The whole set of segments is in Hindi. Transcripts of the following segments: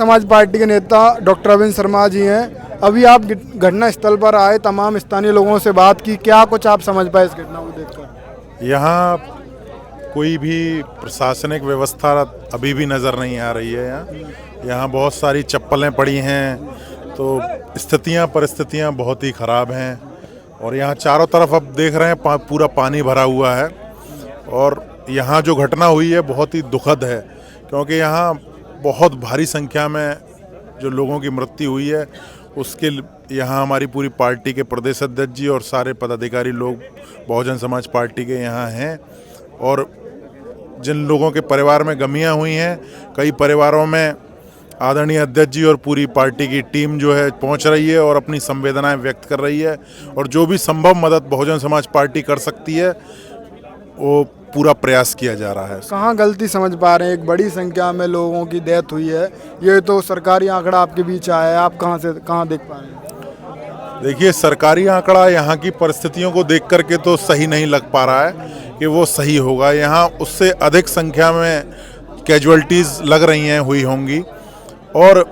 समाज पार्टी के नेता डॉक्टर अरविंद शर्मा जी हैं। अभी आप घटना स्थल पर आए, तमाम स्थानीय लोगों से बात की, क्या कुछ आप समझ पाए इस घटना को देखकर? यहाँ कोई भी प्रशासनिक व्यवस्था अभी भी नज़र नहीं आ रही है। यहाँ बहुत सारी चप्पलें पड़ी हैं, तो परिस्थितियाँ बहुत ही ख़राब हैं। और यहाँ चारों तरफ अब देख रहे हैं पूरा पानी भरा हुआ है। और यहाँ जो घटना हुई है बहुत ही दुखद है, क्योंकि यहाँ बहुत भारी संख्या में जो लोगों की मृत्यु हुई है, उसके यहाँ हमारी पूरी पार्टी के प्रदेश अध्यक्ष जी और सारे पदाधिकारी लोग बहुजन समाज पार्टी के यहाँ हैं। और जिन लोगों के परिवार में गमियाँ हुई हैं, कई परिवारों में आदरणीय अध्यक्ष जी और पूरी पार्टी की टीम जो है पहुंच रही है और अपनी संवेदनाएं व्यक्त कर रही है। और जो भी संभव मदद बहुजन समाज पार्टी कर सकती है वो पूरा प्रयास किया जा रहा है। कहाँ गलती समझ पा रहे हैं? एक बड़ी संख्या में लोगों की डेथ हुई है, ये तो सरकारी आंकड़ा आपके बीच आया है, आप कहाँ देख पा रहे हैं? देखिए, सरकारी आंकड़ा यहाँ की परिस्थितियों को देख करके तो सही नहीं लग पा रहा है कि वो सही होगा। यहाँ उससे अधिक संख्या में कैजुअल्टीज़ लग रही हैं, हुई होंगी। और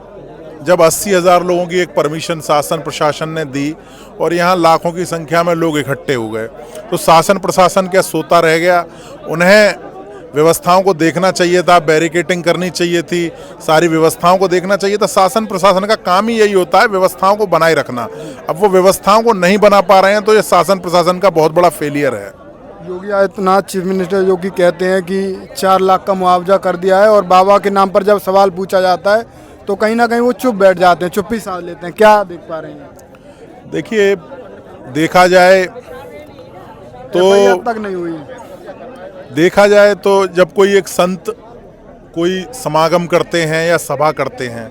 जब 80,000 लोगों की एक परमिशन शासन प्रशासन ने दी और यहाँ लाखों की संख्या में लोग इकट्ठे हो गए, तो शासन प्रशासन क्या सोता रह गया? उन्हें व्यवस्थाओं को देखना चाहिए था, बैरिकेडिंग करनी चाहिए थी, सारी व्यवस्थाओं को देखना चाहिए था। शासन प्रशासन का काम ही यही होता है, व्यवस्थाओं को बनाए रखना। अब वो व्यवस्थाओं को नहीं बना पा रहे हैं, तो ये शासन प्रशासन का बहुत बड़ा फेलियर है। योगी आदित्यनाथ चीफ मिनिस्टर जो कि कहते हैं कि 4 लाख का मुआवजा कर दिया है, और बाबा के नाम पर जब सवाल पूछा जाता है तो कहीं ना कहीं वो चुप बैठ जाते हैं, चुप्पी साध लेते हैं। क्या देख पा रहे हैं? देखिए, देखा जाए तो तक नहीं हुई। देखा जाए तो जब कोई एक संत कोई समागम करते हैं या सभा करते हैं,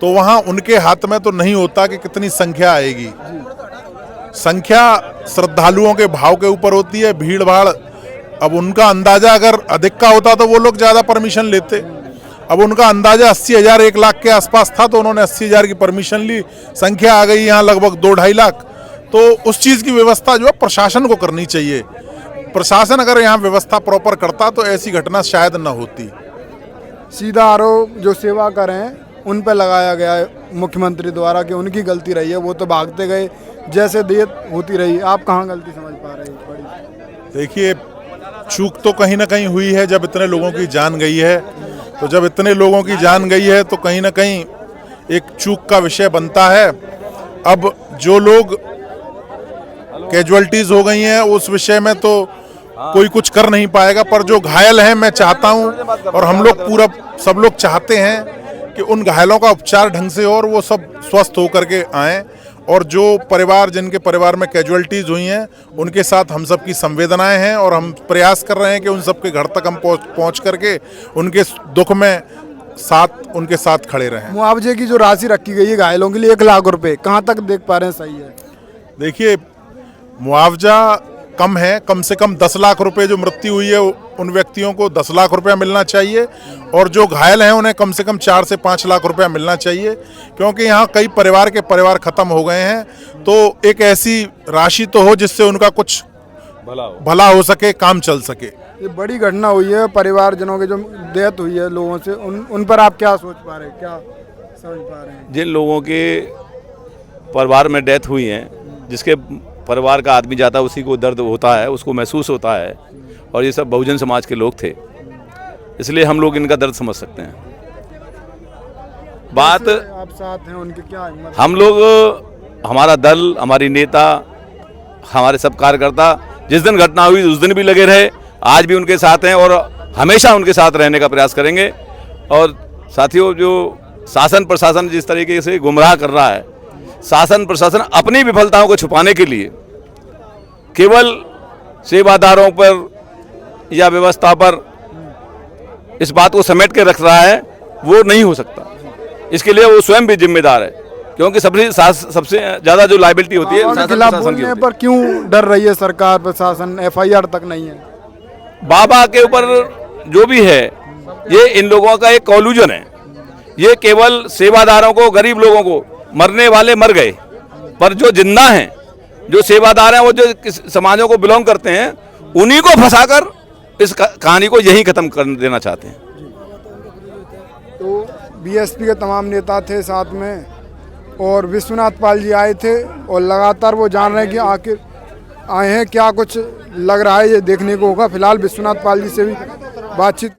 तो वहाँ उनके हाथ में तो नहीं होता कि कितनी संख्या आएगी। संख्या श्रद्धालुओं के भाव के ऊपर होती है, भीड़ भाड़। अब उनका अंदाजा अगर अधिक का होता तो वो लोग ज़्यादा परमिशन लेते। अब उनका अंदाजा 80,000 1 लाख के आसपास था, तो उन्होंने 80,000 की परमिशन ली। संख्या आ गई यहाँ लगभग 2-2.5 लाख। तो उस चीज़ की व्यवस्था जो है प्रशासन को करनी चाहिए। प्रशासन अगर यहाँ व्यवस्था प्रॉपर करता तो ऐसी घटना शायद न होती। सीधा आरोप जो सेवा करें उन पर लगाया गया है मुख्यमंत्री द्वारा कि उनकी गलती रही है, वो तो भागते गए, जैसे देर होती रही। आप कहाँ गलती समझ पा रहे हैं? बड़ी देखिए, चूक तो कहीं ना कहीं हुई है। जब इतने लोगों की जान गई है, तो जब इतने लोगों की जान गई है तो कहीं ना कहीं एक चूक का विषय बनता है। अब जो लोग कैजुअल्टीज हो गई हैं उस विषय में तो कोई कुछ कर नहीं पाएगा, पर जो घायल हैं, मैं चाहता हूं और हम लोग सब लोग चाहते हैं कि उन घायलों का उपचार ढंग से हो और वो सब स्वस्थ होकर के आएँ। और जो परिवार, जिनके परिवार में कैजुअल्टीज हुई हैं, उनके साथ हम सब की संवेदनाएं हैं और हम प्रयास कर रहे हैं कि उन सब के घर तक हम पहुंच करके उनके दुख में उनके साथ खड़े रहें। मुआवजे की जो राशि रखी गई है घायलों के लिए 1 लाख रुपए, कहाँ तक देख पा रहे हैं सही है? देखिए, मुआवजा कम है, कम से कम 10 लाख रुपए जो मृत्यु हुई है उन व्यक्तियों को 10 लाख रुपया मिलना चाहिए, और जो घायल हैं उन्हें कम से कम 4 से 5 लाख रुपया मिलना चाहिए, क्योंकि यहाँ कई परिवार खत्म हो गए हैं। तो एक ऐसी राशि तो हो जिससे उनका कुछ भला हो सके, काम चल सके। ये बड़ी घटना हुई है, परिवारजनों के जो डेथ हुई है लोगों से, उन पर आप क्या सोच पा रहे हैं, क्या समझ पा रहे हैं? जिन लोगों के परिवार में डेथ हुई है, जिसके परिवार का आदमी जाता है उसी को दर्द होता है, उसको महसूस होता है। और ये सब बहुजन समाज के लोग थे, इसलिए हम लोग इनका दर्द समझ सकते हैं। बात आप साथ हैं उनके, क्या हिम्मत? हम लोग, हमारा दल, हमारी नेता, हमारे सब कार्यकर्ता जिस दिन घटना हुई उस दिन भी लगे रहे, आज भी उनके साथ हैं और हमेशा उनके साथ रहने का प्रयास करेंगे। और साथियों, जो शासन प्रशासन जिस तरीके से गुमराह कर रहा है, शासन प्रशासन अपनी विफलताओं को छुपाने के लिए केवल सेवादारों पर या व्यवस्था पर इस बात को समेट के रख रहा है, वो नहीं हो सकता। इसके लिए वो स्वयं भी जिम्मेदार है, क्योंकि सबसे ज़्यादा जो लायबिलिटी होती है शासन प्रशासन की। पर क्यों डर रही है सरकार प्रशासन? FIR तक नहीं है। बाबा के ऊपर जो भी है, ये इन लोगों का एक कॉल्यूजन है। ये केवल सेवादारों को, गरीब लोगों को, मरने वाले मर गए, पर जो जिंदा हैं, जो सेवादार हैं, वो जो समाजों को बिलोंग करते हैं, उन्हीं को फंसाकर इस कहानी को यहीं खत्म कर देना चाहते हैं। तो बीएसपी के तमाम नेता थे साथ में, और विश्वनाथ पाल जी आए थे, और लगातार वो जान रहे हैं कि आखिर आए हैं क्या कुछ लग रहा है, ये देखने को होगा। फिलहाल विश्वनाथ पाल जी से भी बातचीत